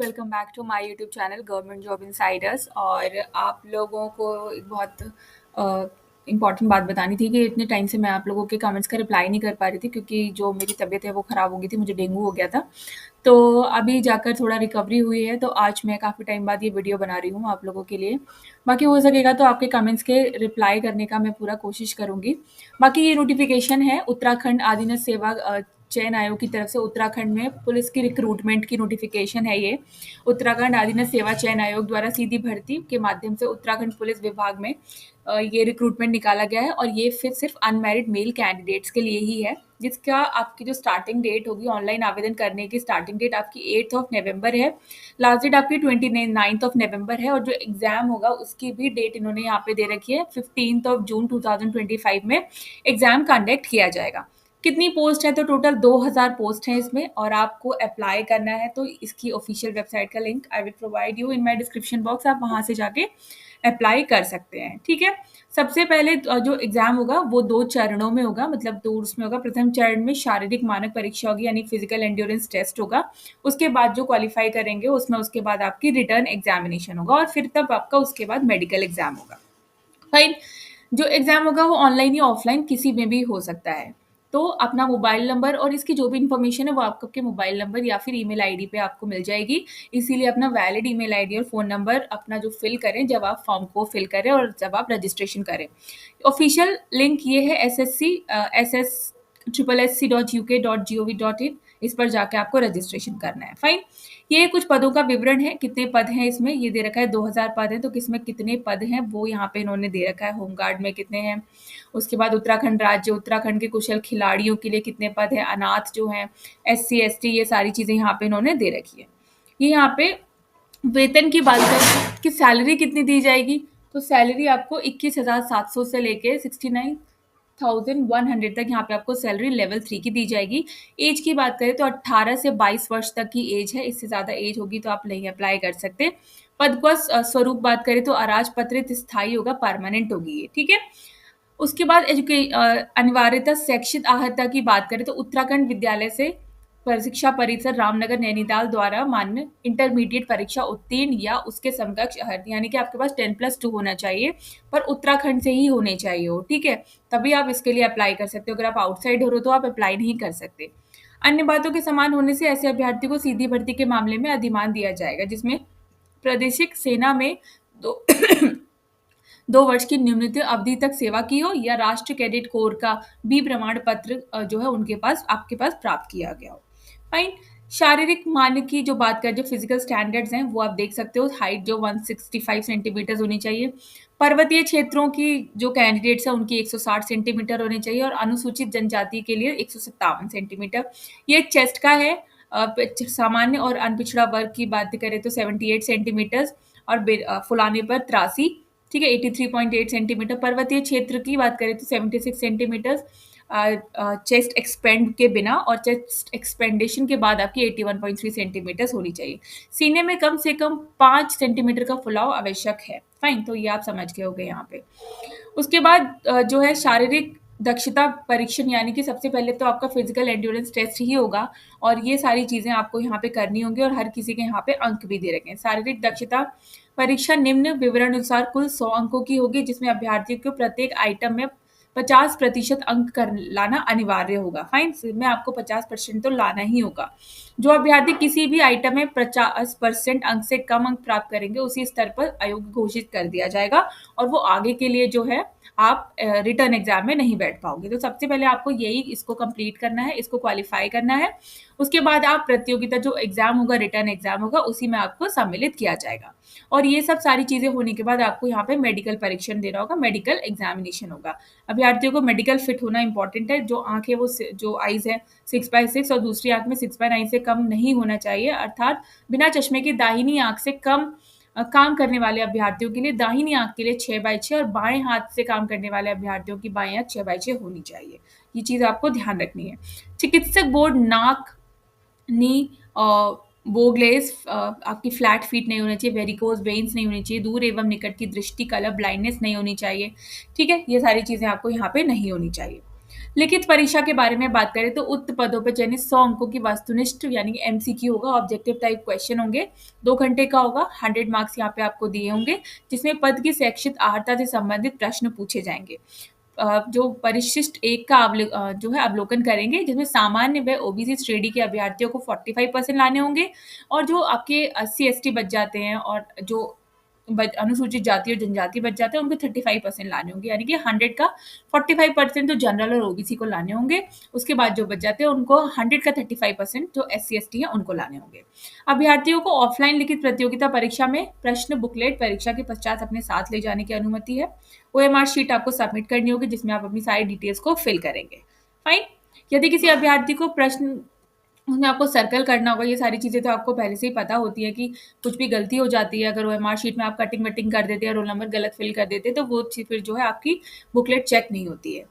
Welcome back to my YouTube channel government job insiders. और आप लोगों को एक बहुत इम्पॉर्टेंट बात बतानी थी कि इतने टाइम से मैं आप लोगों के कमेंट्स का रिप्लाई नहीं कर पा रही थी क्योंकि जो मेरी तबीयत है वो ख़राब हो गई थी, मुझे डेंगू हो गया था। तो अभी जाकर थोड़ा रिकवरी हुई है, तो आज मैं काफ़ी टाइम बाद ये वीडियो बना रही हूँ आप लोगों के लिए। बाकी हो सकेगा तो आपके कमेंट्स के रिप्लाई करने का मैं पूरा कोशिश करूँगी। बाकी ये नोटिफिकेशन है उत्तराखंड अधीनस्थ सेवा चयन आयोग की तरफ से। उत्तराखंड में पुलिस की रिक्रूटमेंट की नोटिफिकेशन है ये। उत्तराखंड अधीनस्थ सेवा चयन आयोग द्वारा सीधी भर्ती के माध्यम से उत्तराखंड पुलिस विभाग में ये रिक्रूटमेंट निकाला गया है और ये फिर सिर्फ अनमैरिड मेल कैंडिडेट्स के लिए ही है, जिसका आपकी जो स्टार्टिंग डेट होगी ऑनलाइन आवेदन करने की स्टार्टिंग डेट आपकी 8 नवंबर है। लास्ट डेट आपकी 29 नवंबर है और जो एग्जाम होगा उसकी भी डेट इन्होंने यहाँ पे दे रखी है। 15 जून 2025 में एग्जाम कंडक्ट किया जाएगा। कितनी पोस्ट है? तो टोटल 2000 पोस्ट है इसमें और आपको अप्लाई करना है तो इसकी ऑफिशियल वेबसाइट का link I will provide you in my description box. आप वहां से जाके अप्लाई कर सकते हैं। ठीक है, सबसे पहले जो एग्जाम होगा वो 2 चरणों में होगा, मतलब 2 उसमें होगा। प्रथम चरण में शारीरिक मानक परीक्षा होगी यानी फिजिकल एंड्योरेंस टेस्ट होगा। उसके बाद जो क्वालिफाई करेंगे उसमें उसके बाद आपकी रिटर्न एग्जामिनेशन होगा और फिर तब आपका उसके बाद मेडिकल एग्जाम होगा। फाइन। जो एग्जाम होगा वो ऑनलाइन या ऑफलाइन किसी में भी हो सकता है। तो अपना मोबाइल नंबर और इसकी जो भी इन्फॉर्मेशन है वो आपके मोबाइल नंबर या फिर ईमेल आईडी पे आपको मिल जाएगी। इसीलिए अपना वैलिड ईमेल आईडी और फ़ोन नंबर अपना जो फिल करें जब आप फॉर्म को फिल करें और जब आप रजिस्ट्रेशन करें। ऑफिशियल लिंक ये है ssc.uk.gov.in। इस पर जाके आपको रजिस्ट्रेशन करना है। फाइन। ये कुछ पदों का विवरण है, कितने पद हैं इसमें ये दे रखा है। 2000 पद हैं तो किसमें कितने पद हैं वो यहाँ पे इन्होंने दे रखा है। होमगार्ड में कितने हैं, उसके बाद उत्तराखंड राज्य, उत्तराखंड के कुशल खिलाड़ियों के लिए कितने पद हैं, अनाथ जो हैं, SC ST, ये सारी चीजें यहाँ पे इन्होंने दे रखी है। ये यहाँ पे वेतन की बात करें कि सैलरी कितनी दी जाएगी, तो सैलरी आपको 21,700 से लेके 69,100 तक यहाँ पे आपको सैलरी लेवल 3 की दी जाएगी। एज की बात करें तो 18 से 22 वर्ष तक की एज है, इससे ज़्यादा एज होगी तो आप नहीं अप्लाई कर सकते। पद का स्वरूप बात करें तो अराजपत्रित स्थायी होगा, परमानेंट होगी ये। ठीक है। उसके बाद अनिवार्यता शैक्षिक अर्हता की बात करें तो उत्तराखंड विद्यालय से शिक्षा परिषद रामनगर नैनीताल द्वारा मान्य इंटरमीडिएट परीक्षा उत्तीर्ण या उसके समकक्ष अर्हता, यानी कि आपके पास 10+2 होना चाहिए, पर उत्तराखंड से ही होने चाहिए हो। ठीक है, तभी आप इसके लिए अप्लाई कर सकते हो। अगर आप आउटसाइड हो रहे हो तो आप अप्लाई नहीं कर सकते। अन्य बातों के समान होने से ऐसे अभ्यर्थी को सीधी भर्ती के मामले में अधिमान दिया जाएगा, जिसमें प्रादेशिक सेना में दो 2 वर्ष की न्यूनतम अवधि तक सेवा की हो या राष्ट्रीय कैडेट कोर का बी प्रमाण पत्र जो है उनके पास आपके पास प्राप्त किया गया हो। फाइन। शारीरिक मानक की जो बात करें, जो फिजिकल स्टैंडर्ड्स हैं वो आप देख सकते हो। हाइट जो 165 सेंटीमीटर होनी चाहिए। पर्वतीय क्षेत्रों की जो कैंडिडेट्स हैं उनकी 160 सेंटीमीटर होनी चाहिए और अनुसूचित जनजाति के लिए 157 सेंटीमीटर। ये चेस्ट का है। सामान्य और अनपिछड़ा वर्ग की बात करें तो 78 सेंटीमीटर और फुलाने पर 83। ठीक है, 83.8 सेंटीमीटर। पर्वतीय क्षेत्र की बात करें तो 76 सेंटीमीटर चेस्ट एक्सपेंड के बिना और चेस्ट एक्सपेंडेशन के बाद आपकी 81.3 सेंटीमीटर होनी चाहिए। सीने में कम से कम 5 सेंटीमीटर का फुलाव आवश्यक है। फाइन, तो ये आप समझ गए होगे यहाँ पे। उसके बाद जो है शारीरिक दक्षता परीक्षण, यानी कि सबसे पहले तो आपका फिजिकल एंड्योरेंस टेस्ट ही होगा और ये सारी चीजें आपको यहाँ पे करनी होंगी और हर किसी के यहाँ पे अंक भी दे रखे हैं। शारीरिक दक्षता परीक्षा निम्न विवरण अनुसार कुल 100 अंकों की होगी, जिसमें अभ्यर्थी को प्रत्येक आइटम में 50% अंक कर लाना अनिवार्य होगा। फाइन, में आपको 50% तो लाना ही होगा। जो अभ्यर्थी किसी भी आइटम में 50% अंक से कम अंक प्राप्त करेंगे उसी स्तर पर अयोग्य घोषित कर दिया जाएगा और वो आगे के लिए जो है आप रिटर्न एग्जाम में नहीं बैठ पाओगे। तो सबसे पहले आपको यही इसको कंप्लीट करना है, इसको क्वालिफाई करना है। उसके बाद आप प्रतियोगिता जो एग्जाम होगा, रिटर्न एग्जाम होगा, उसी में आपको सम्मिलित किया जाएगा। और ये सब सारी चीजें होने के बाद आपको यहाँ पे मेडिकल परीक्षण देना होगा, मेडिकल एग्जामिनेशन होगा। अभ्यर्थियों को मेडिकल फिट होना इंपॉर्टेंट है। जो आंख है वो जो आईज है 6/6 और दूसरी आंख में 6/9 से कम नहीं होना चाहिए, अर्थात बिना चश्मे की दाहिनी आंख से कम काम करने वाले अभ्यर्थियों के लिए दाहिनी आंख के लिए 6/6 और बाएं हाथ से काम करने वाले अभ्यर्थियों की बाएं आंख 6/6 होनी चाहिए। ये चीज आपको ध्यान रखनी है। चिकित्सक बोर्ड नाक, नी, बोगलेस, आपकी फ्लैट फीट नहीं होनी चाहिए, वेरिकोज वेन्स नहीं होनी चाहिए, दूर एवं निकट की दृष्टि, कलर ब्लाइंडनेस नहीं होनी चाहिए। ठीक है, ये सारी चीजें आपको यहाँ पे नहीं होनी चाहिए। लिखित परीक्षा के बारे में बात करें तो उक्त पदों पर चयनित 100 अंकों की वस्तुनिष्ठ यानी कि एमसीक्यू होगा, ऑब्जेक्टिव टाइप क्वेश्चन होंगे, 2 घंटे का होगा, 100 मार्क्स यहाँ पे आपको दिए होंगे, जिसमें पद की शैक्षिक अर्हता से संबंधित प्रश्न पूछे जाएंगे। जो परिशिष्ट एक का जो है अवलोकन करेंगे, जिसमें सामान्य व ओबीसी श्रेणी के अभ्यर्थियों को 45% लाने होंगे, और जो आपके एससी एसटी बच जाते हैं और जो अनुसूचित जाति और जनजाति बच जाते हैं उनको 35% लाने होंगे, यानी कि 100 का 45% तो जनरल और ओबीसी को लाने होंगे। उसके बाद जो बच जाते हैं उनको 100 का 35% जो एससी एसटी है उनको लाने होंगे। अभ्यर्थियों को ऑफलाइन लिखित प्रतियोगिता परीक्षा में प्रश्न बुकलेट परीक्षा के पश्चात अपने साथ ले जाने की अनुमति है। ओएमआर शीट आपको सबमिट करनी होगी, जिसमें आप अपनी सारी डिटेल्स को फिल करेंगे। फाइन। यदि किसी अभ्यर्थी को प्रश्न उसमें आपको सर्कल करना होगा, ये सारी चीज़ें तो आपको पहले से ही पता होती है कि कुछ भी गलती हो जाती है, अगर ओएमआर शीट में आप कटिंग वटिंग कर देते हैं, रोल नंबर गलत फिल कर देते हैं, तो वो फिर जो है आपकी बुकलेट चेक नहीं होती है।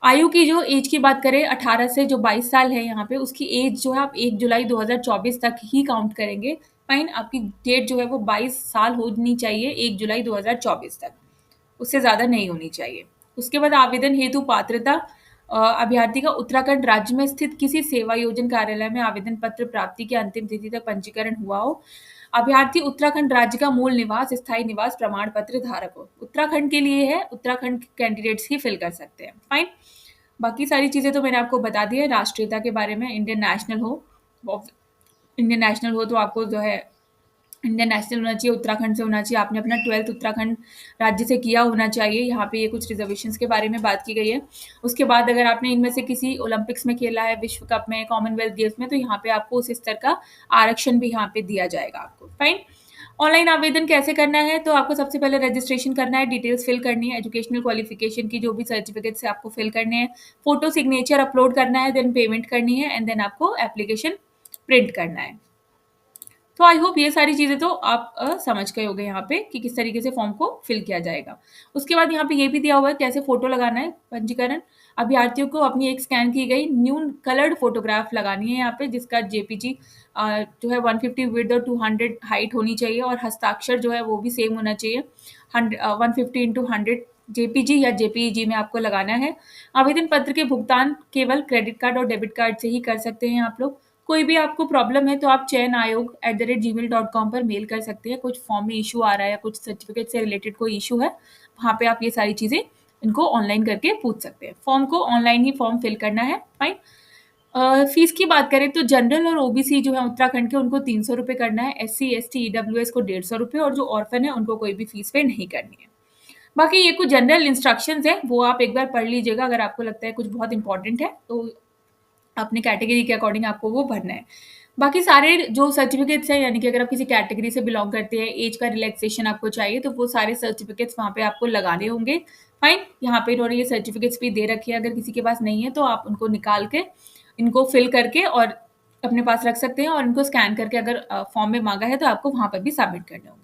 आयु की जो एज की बात करें 18 से जो 22 साल है यहाँ पे, उसकी एज जो है आप 1 जुलाई 2024 तक ही काउंट करेंगे। फाइन। आपकी डेट जो है वो 22 साल होनी चाहिए 1 जुलाई 2024 तक, उससे ज़्यादा नहीं होनी चाहिए। उसके बाद आवेदन हेतु पात्रता, अभ्यर्थी का उत्तराखंड राज्य में स्थित किसी सेवा योजन कार्यालय में आवेदन पत्र प्राप्ति की अंतिम तिथि तक पंजीकरण हुआ हो। अभ्यर्थी उत्तराखंड राज्य का मूल निवास स्थायी निवास प्रमाण पत्र धारक हो। उत्तराखंड के लिए है, उत्तराखंड कैंडिडेट्स ही फिल कर सकते हैं। फाइन। बाकी सारी चीज़ें तो मैंने आपको बता दी है। राष्ट्रीयता के बारे में इंडियन नेशनल हो तो आपको जो है इंडियन नेशनल होना चाहिए, उत्तराखंड से होना चाहिए, आपने अपना 12th उत्तराखंड राज्य से किया होना चाहिए। यहाँ पे ये कुछ रिजर्वेशंस के बारे में बात की गई है। उसके बाद अगर आपने इनमें से किसी ओलंपिक्स में खेला है, विश्व कप में, कॉमनवेल्थ गेम्स में, तो यहाँ पे आपको उस स्तर का आरक्षण भी यहाँ पे दिया जाएगा आपको। फाइन। ऑनलाइन आवेदन कैसे करना है, तो आपको सबसे पहले रजिस्ट्रेशन करना है, डिटेल्स फिल करनी है, एजुकेशनल क्वालिफिकेशन की जो भी सर्टिफिकेट्स है आपको फिल करने हैं, फोटो सिग्नेचर अपलोड करना है, देन पेमेंट करनी है, एंड देन आपको एप्लीकेशन प्रिंट करना है। तो आई होप ये सारी चीज़ें तो आप समझ गए होंगे यहाँ पे कि किस तरीके से फॉर्म को फिल किया जाएगा। उसके बाद यहाँ पे ये भी दिया हुआ है कैसे फोटो लगाना है। पंजीकरण अभ्यर्थियों को अपनी एक स्कैन की गई न्यून कलर्ड फोटोग्राफ लगानी है यहाँ पे, जिसका जेपीजी जो है 150 विड्थ और 200 हाइट होनी चाहिए, और हस्ताक्षर जो है वो भी सेम होना चाहिए। 150 इंटू 100 जेपीजी या जेपीईजी में आपको लगाना है। आवेदन पत्र के भुगतान केवल क्रेडिट कार्ड और डेबिट कार्ड से ही कर सकते हैं आप लोग। कोई भी आपको प्रॉब्लम है तो आप चयन आयोग @gmail.com पर मेल कर सकते हैं। कुछ फॉर्म में इशू आ रहा है या कुछ सर्टिफिकेट से रिलेटेड कोई इशू है, वहाँ पे आप ये सारी चीज़ें इनको ऑनलाइन करके पूछ सकते हैं। फॉर्म को ऑनलाइन ही फॉर्म फिल करना है। फाइन। फीस की बात करें तो जनरल और ओबीसी जो है उत्तराखंड के उनको 300 रुपये करना है, एससी एसटी ईडब्ल्यूएस को 150 रुपये, और जो ऑर्फन है उनको कोई भी फीस पे नहीं करनी है। बाकी ये कुछ जनरल इंस्ट्रक्शंस है, वो आप एक बार पढ़ लीजिएगा अगर आपको लगता है कुछ बहुत इंपॉर्टेंट है, तो अपने कैटेगरी के अकॉर्डिंग आपको वो भरना है। बाकी सारे जो सर्टिफिकेट्स हैं, यानी कि अगर आप किसी कैटेगरी से बिलोंग करते हैं, एज का रिलैक्सेशन आपको चाहिए, तो वो सारे सर्टिफिकेट्स वहाँ पे आपको लगाने होंगे। फाइन। यहाँ पे इन्होंने ये सर्टिफिकेट्स भी दे रखे हैं, अगर किसी के पास नहीं है तो आप उनको निकाल के इनको फिल करके और अपने पास रख सकते हैं, और इनको स्कैन करके अगर फॉर्म में मांगा है तो आपको वहाँ पर भी सबमिट करने होंगे।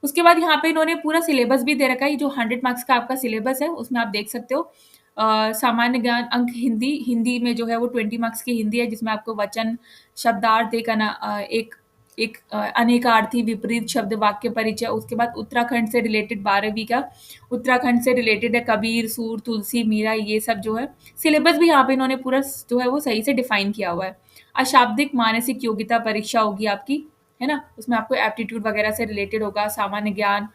उसके बाद यहाँ पे इन्होंने पूरा सिलेबस भी दे रखा है, जो 100 मार्क्स का आपका सिलेबस है उसमें आप देख सकते हो। सामान्य ज्ञान अंक हिंदी, हिंदी में जो है वो 20 मार्क्स की हिंदी है, जिसमें आपको वचन, शब्दार्थ, एक अनेकार्थी, विपरीत शब्द, वाक्य परिचय। उसके बाद उत्तराखंड से रिलेटेड 12वीं का उत्तराखंड से रिलेटेड है, कबीर, सूर, तुलसी, मीरा, ये सब जो है सिलेबस भी यहाँ पे इन्होंने पूरा जो है वो सही से डिफाइन किया हुआ है। अशाब्दिक मानसिक योग्यता परीक्षा होगी आपकी, है ना, उसमें आपको एप्टीट्यूड वगैरह से रिलेटेड होगा, सामान्य ज्ञान,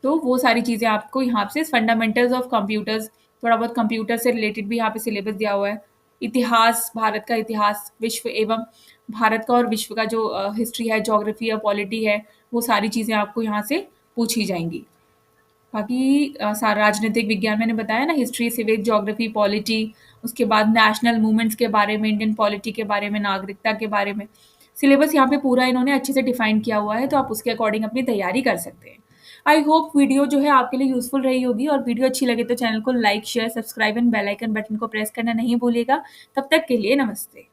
तो वो सारी चीज़ें आपको यहाँ से फंडामेंटल्स ऑफ कंप्यूटर्स, थोड़ा बहुत कंप्यूटर से रिलेटेड भी यहाँ पे सिलेबस दिया हुआ है। इतिहास, भारत का इतिहास, विश्व एवं भारत का और विश्व का जो हिस्ट्री है, ज्योग्राफी या पॉलिटी है, वो सारी चीज़ें आपको यहाँ से पूछी जाएंगी। बाकी सारा राजनीतिक विज्ञान मैंने बताया ना, हिस्ट्री, सिविक, ज्योग्राफी, पॉलिटी, उसके बाद नेशनल मूवमेंट्स के बारे में, इंडियन पॉलिटी के बारे में, नागरिकता के बारे में, सिलेबस यहाँ पे पूरा इन्होंने अच्छे से डिफाइन किया हुआ है, तो आप उसके अकॉर्डिंग अपनी तैयारी कर सकते हैं। आई होप वीडियो जो है आपके लिए यूजफुल रही होगी, और वीडियो अच्छी लगे तो चैनल को like, share, subscribe and bell icon button को प्रेस करना नहीं भूलिएगा। तब तक के लिए नमस्ते।